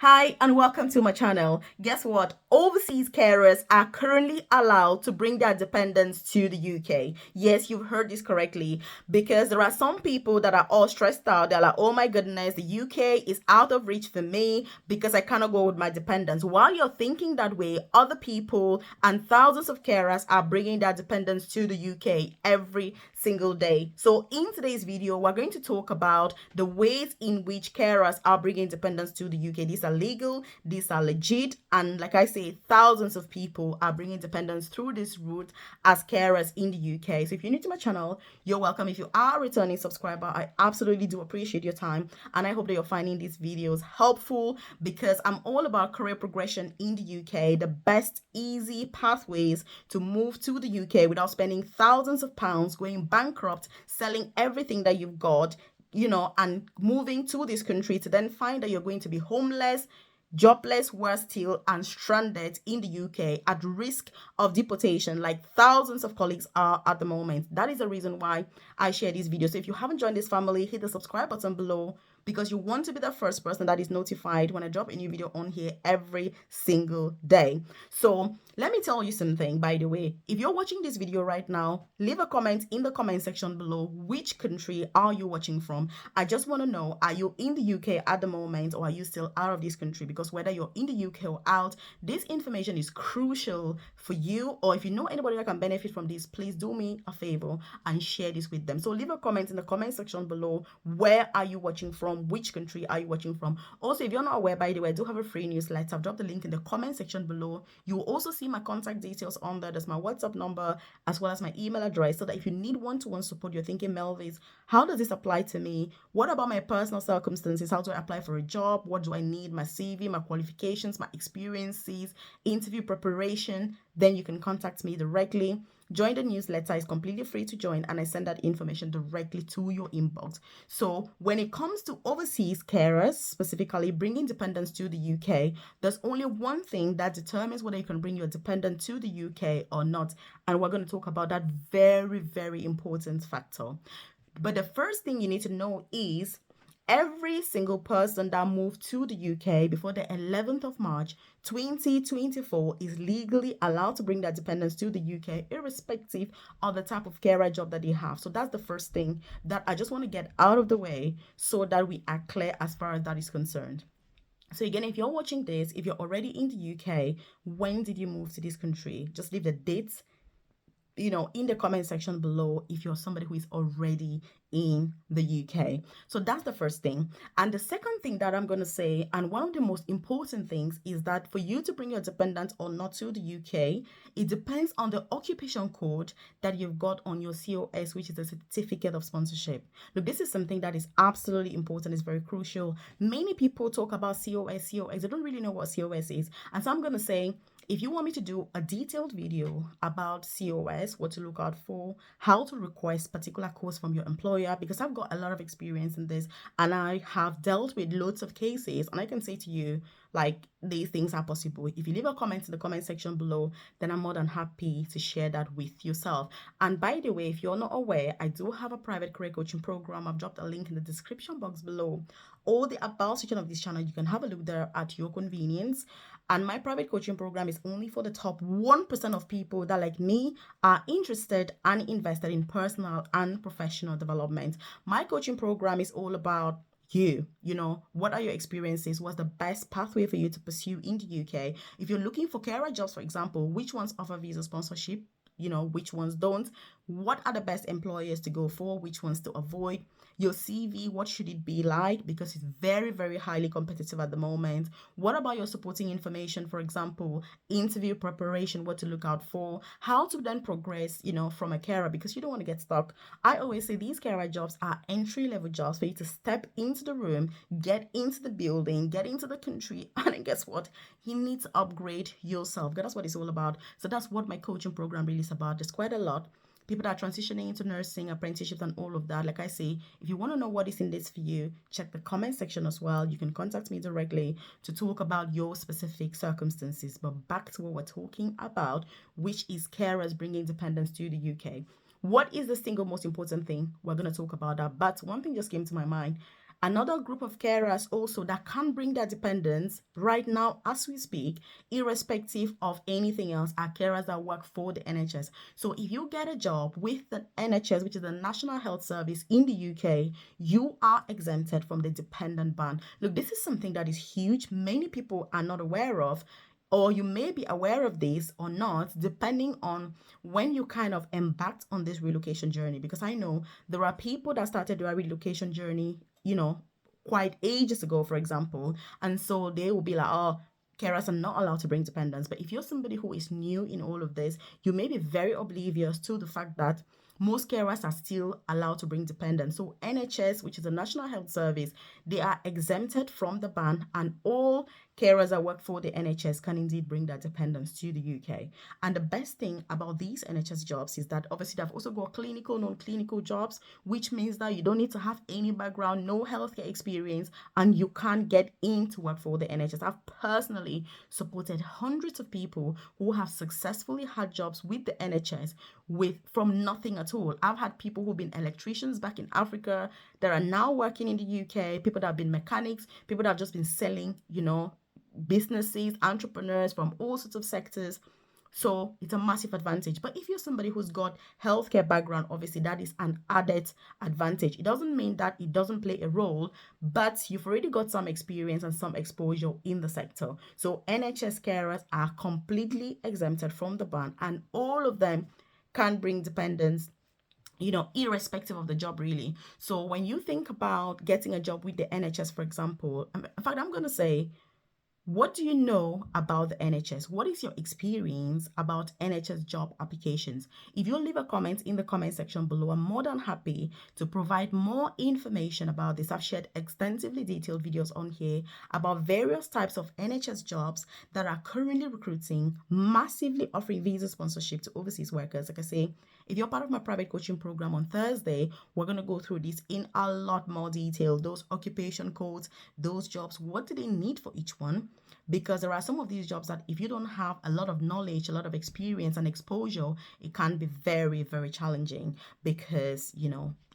Hi and welcome to my channel. Guess what? Overseas carers are currently allowed to bring their dependents to the UK. Yes, you've heard this correctly, because there are some people that are all stressed out. They're like, oh my goodness, the UK is out of reach for me because I cannot go with my dependents. While you're thinking that way, other people and thousands of carers are bringing their dependents to the UK every single day. So in today's video, we're going to talk about the ways in which carers are bringing dependents to the UK. These are legal, these are legit, and like I say, thousands of people are bringing dependents through this route as carers in the UK. So if you're new to my channel, you're welcome. If you are a returning subscriber, I absolutely do appreciate your time, and I hope that you're finding these videos helpful, because I'm all about career progression in the UK, the best easy pathways to move to the UK without spending thousands of pounds, going bankrupt, selling everything that you've got, and moving to this country to then find that you're going to be homeless, jobless, worse still, and stranded in the UK at risk of deportation, like thousands of colleagues are at the moment. That is the reason why I share these videos. So if you haven't joined this family, hit the subscribe button below, because you want to be the first person that is notified when I drop a new video on here every single day. So let me tell you something, by the way. If you're watching this video right now, leave a comment in the comment section below. Which country are you watching from? I just want to know, are you in the UK at the moment, or are you still out of this country? Because whether you're in the UK or out, this information is crucial for you. Or if you know anybody that can benefit from this, please do me a favor and share this with them. So leave a comment in the comment section below. Where are you watching from? Which country are you watching from? Also, if you're not aware, by the way, I do have a free newsletter. I've dropped the link in the comment section below. You will also see my contact details on there. There's my WhatsApp number as well as my email address, so that if you need one-to-one support, you're thinking, Melvis, how does this apply to me? What about my personal circumstances? How do I apply for a job? What do I need? My CV, my qualifications, my experiences, interview preparation? Then you can contact me directly. Join the newsletter. It's completely free to join, and I send that information directly to your inbox. So when it comes to overseas carers, specifically bringing dependents to the UK, there's only one thing that determines whether you can bring your dependent to the UK or not. And we're going to talk about that very, very important factor. But the first thing you need to know is every single person that moved to the UK before the 11th of March 2024 is legally allowed to bring their dependents to the UK, irrespective of the type of carer job that they have. So that's the first thing that I just want to get out of the way, so that we are clear as far as that is concerned. So again, if you're watching this, if you're already in the UK, when did you move to this country? Just leave the dates in the comment section below if you're somebody who is already in the UK. So that's the first thing. And the second thing that I'm going to say, and one of the most important things, is that for you to bring your dependent or not to the UK, it depends on the occupation code that you've got on your COS, which is a certificate of sponsorship. Look, this is something that is absolutely important. It's very crucial. Many people talk about COS. They don't really know what COS is. And so I'm going to say, if you want me to do a detailed video about COS, what to look out for, how to request particular codes from your employer, because I've got a lot of experience in this and I have dealt with loads of cases, and I can say to you, like, these things are possible. If you leave a comment in the comment section below, then I'm more than happy to share that with yourself. And by the way, if you're not aware, I do have a private career coaching program. I've dropped a link in the description box below, or the about section of this channel. You can have a look there at your convenience. And my private coaching program is only for the top 1% of people that, like me, are interested and invested in personal and professional development. My coaching program is all about what are your experiences? What's the best pathway for you to pursue in the UK? If you're looking for carer jobs, for example, which ones offer visa sponsorship? Which ones don't? What are the best employers to go for? Which ones to avoid? Your CV, what should it be like? Because it's very, very highly competitive at the moment. What about your supporting information? For example, interview preparation, what to look out for, how to then progress, from a carer, because you don't want to get stuck. I always say these carer jobs are entry-level jobs for you to step into the room, get into the building, get into the country, and then guess what? You need to upgrade yourself. That's what it's all about. So that's what my coaching program really is about. There's quite a lot. People that are transitioning into nursing, apprenticeships, and all of that. Like I say, if you want to know what is in this for you, check the comment section as well. You can contact me directly to talk about your specific circumstances. But back to what we're talking about, which is carers bringing dependents to the UK. What is the single most important thing? We're going to talk about that. But one thing just came to my mind. Another group of carers also that can bring their dependents right now as we speak, irrespective of anything else, are carers that work for the NHS. So if you get a job with the NHS, which is the National Health Service in the UK, you are exempted from the dependent ban. Look, this is something that is huge. Many people are not aware of, or you may be aware of this or not, depending on when you kind of embarked on this relocation journey. Because I know there are people that started their relocation journey, quite ages ago, for example, and so they will be like, oh, carers are not allowed to bring dependents. But if you're somebody who is new in all of this, you may be very oblivious to the fact that most carers are still allowed to bring dependents. So NHS, which is the National Health Service, they are exempted from the ban, and all carers that work for the NHS can indeed bring their dependents to the UK. And the best thing about these NHS jobs is that obviously they've also got clinical, non-clinical jobs, which means that you don't need to have any background, no healthcare experience, and you can get in to work for the NHS. I've personally supported hundreds of people who have successfully had jobs with the NHS from nothing at all. I've had people who've been electricians back in Africa that are now working in the UK, people that have been mechanics, people that have just been selling, businesses, entrepreneurs from all sorts of sectors. So it's a massive advantage. But if you're somebody who's got healthcare background, obviously that is an added advantage. It doesn't mean that it doesn't play a role, but you've already got some experience and some exposure in the sector. So NHS carers are completely exempted from the ban, and all of them can bring dependents, irrespective of the job, really. So when you think about getting a job with the NHS, for example, in fact, I'm going to say, what do you know about the NHS? What is your experience about NHS job applications? If you leave a comment in the comment section below, I'm more than happy to provide more information about this. I've shared extensively detailed videos on here about various types of NHS jobs that are currently recruiting, massively offering visa sponsorship to overseas workers. Like I say, if you're part of my private coaching program on Thursday, we're going to go through this in a lot more detail. Those occupation codes, those jobs, what do they need for each one? Because there are some of these jobs that if you don't have a lot of knowledge, a lot of experience and exposure, it can be very, very challenging, because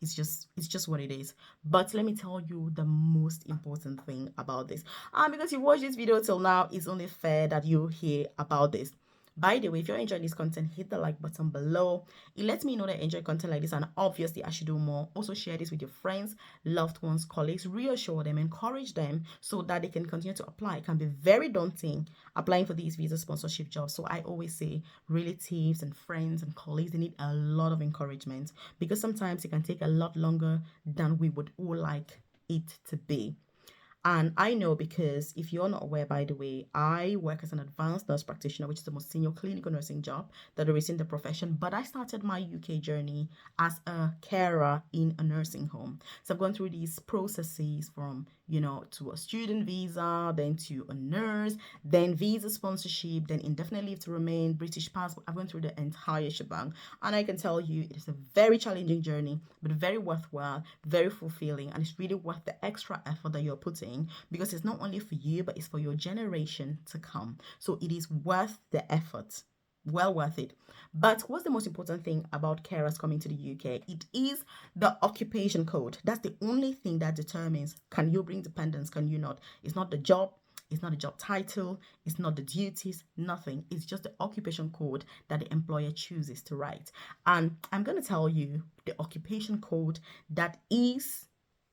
it's just what it is. But let me tell you the most important thing about this. Because you watched this video till now, it's only fair that you hear about this. By the way, if you're enjoying this content, hit the like button below. It lets me know that you enjoy content like this, and obviously I should do more. Also share this with your friends, loved ones, colleagues. Reassure them, encourage them so that they can continue to apply. It can be very daunting applying for these visa sponsorship jobs. So I always say relatives and friends and colleagues, they need a lot of encouragement, because sometimes it can take a lot longer than we would all like it to be. And I know, because if you're not aware, by the way, I work as an advanced nurse practitioner, which is the most senior clinical nursing job that there is in the profession. But I started my UK journey as a carer in a nursing home. So I've gone through these processes from, to a student visa, then to a nurse, then visa sponsorship, then indefinite leave to remain, British passport. I've gone through the entire shebang. And I can tell you it is a very challenging journey, but very worthwhile, very fulfilling. And it's really worth the extra effort that you're putting, because it's not only for you, but it's for your generation to come. So it is worth the effort. Well worth it. But what's the most important thing about carers coming to the UK? It is the occupation code. That's the only thing that determines, can you bring dependents, can you not? It's not the job, it's not the job title, it's not the duties, nothing. It's just the occupation code that the employer chooses to write. And I'm going to tell you the occupation code that is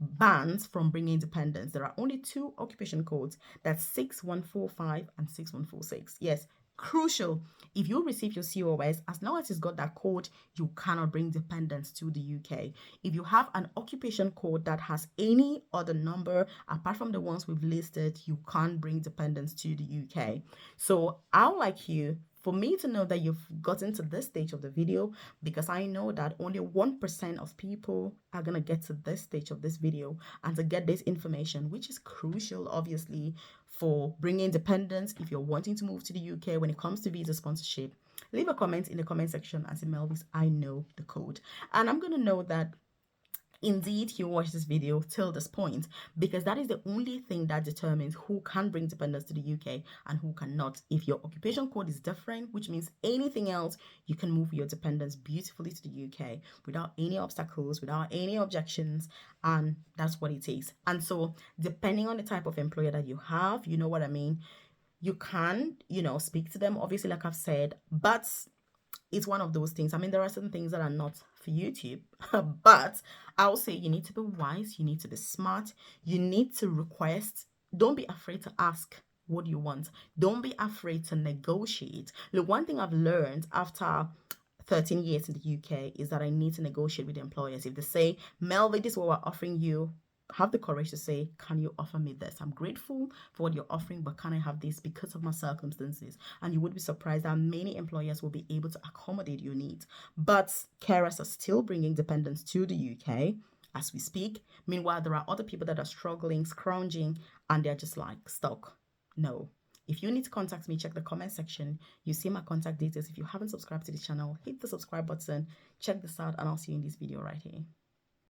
bans from bringing dependents. There are only two occupation codes. That's 6145 and 6146. Yes, crucial. If you receive your COS, as long as it's got that code, you cannot bring dependents to the UK. If you have an occupation code that has any other number apart from the ones we've listed, you can't bring dependents to the UK. So I would like you, for me to know that you've gotten to this stage of the video, because I know that only 1% of people are going to get to this stage of this video and to get this information, which is crucial, obviously, for bringing dependents if you're wanting to move to the UK when it comes to visa sponsorship. Leave a comment in the comment section and say, Melvis, I know the code. And I'm going to know that Indeed, you watch this video till this point because that is the only thing that determines who can bring dependents to the UK and who cannot. If your occupation code is different, which means anything else, you can move your dependents beautifully to the UK without any obstacles, without any objections, and that's what it is. And so, depending on the type of employer that you have, you know what I mean, you can, speak to them, obviously, like I've said, but it's one of those things. I mean, there are certain things that are not for YouTube, but I'll say you need to be wise, you need to be smart, you need to request. Don't be afraid to ask what you want. Don't be afraid to negotiate. Look, one thing I've learned after 13 years in the UK is that I need to negotiate with employers. If they say, Melvin, this is what we're offering you, have the courage to say, can you offer me this? I'm grateful for what you're offering, but can I have this because of my circumstances? And you would be surprised that many employers will be able to accommodate your needs. But carers are still bringing dependents to the UK as we speak. Meanwhile, there are other people that are struggling, scrounging, and they're just like stuck. No. If you need to contact me, check the comment section. You see my contact details. If you haven't subscribed to the channel, hit the subscribe button. Check this out, and I'll see you in this video right here.